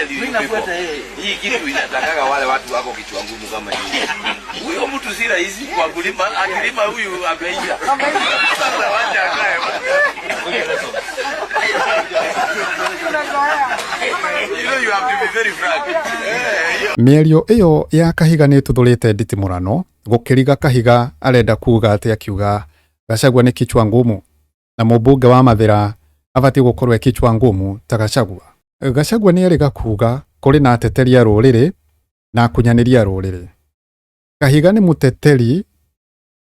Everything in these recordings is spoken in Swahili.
Mimi nafuata hii kitu inatakaga wale watu wako kichwa ngumu kama hivi. Huyo mtu si rahisi kwa kulima, akilima huyu ameisha. Sasa wacha akae. You have to be very frank. Mĩario ĩyo ya Kahiga nĩ ĩtuthũrĩte nditimũrano gũkĩriga Kahiga arenda kuga atĩ akiuga Gachagua nĩ kichwa ngumu na mũmbunge wa Mathira abatiĩ gũkorwo kichwa ngumu ta Gachagua. Gachagua nĩ erĩga kuga kũrĩ na ateteri a rũrĩrĩ na kunyanĩria rũrĩrĩ. Kahiga nĩ mũteteri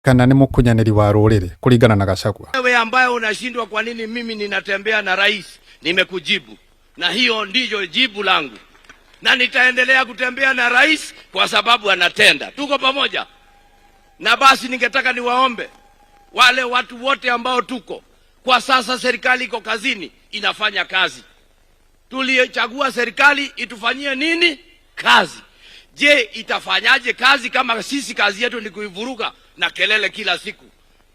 kana nĩ mũkunyanĩri wa rũrĩrĩ kũringana na Gachagua. Wewe ambaye unashindwa kwa nini mimi ninatembea na rais, nimekujibu. Na hiyo ndiyo jibu langu. Na nitaendelea kutembea na rais kwa sababu anatenda. Tuko pamoja. Na basi ningetaka niwaombe wale watu wote ambao tuko kwa sasa, serikali iko kazini, inafanya kazi. Tulichagua serikali itufanyie nini? Kazi. Je, itafanyaje kazi kama sisi kazi yetu ni kuivuruga na kelele kila siku?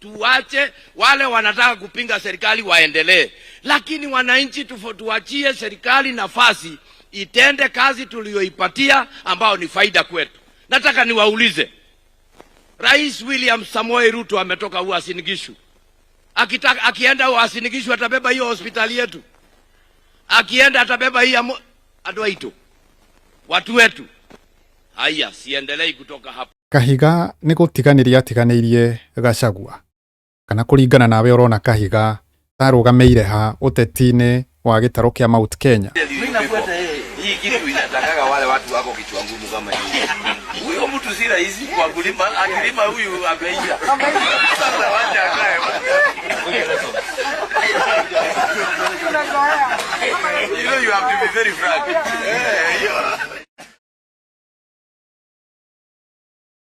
Tuache wale wanataka kupinga serikali waendelee, lakini wananchi tuachie serikali nafasi itende kazi tuliyoipatia ambao ni faida kwetu. Nataka niwaulize, Rais William Samoei Ruto ametoka Uasin Gishu. Akienda Uasin Gishu atabeba hiyo hospitali yetu. Akienda atabeba hii Adwaito. Watu wetu. Haya, siendelei kutoka hapa. Kahiga nĩ gũtiganĩria atiganĩirie Gachagua. Kana kũringana nawe ũrona Kahiga tarũgamĩire ha ũteti-inĩ wa gĩtarũ kĩa Mount Kenya. Mimi nafuata hii kitu inatakaga wale watu wako kichwa ngumu kama hivi. Huyo mtu si rahisi kwa kulima, akilima huyu ameisha. Sasa wacha akae. You have to be very frank.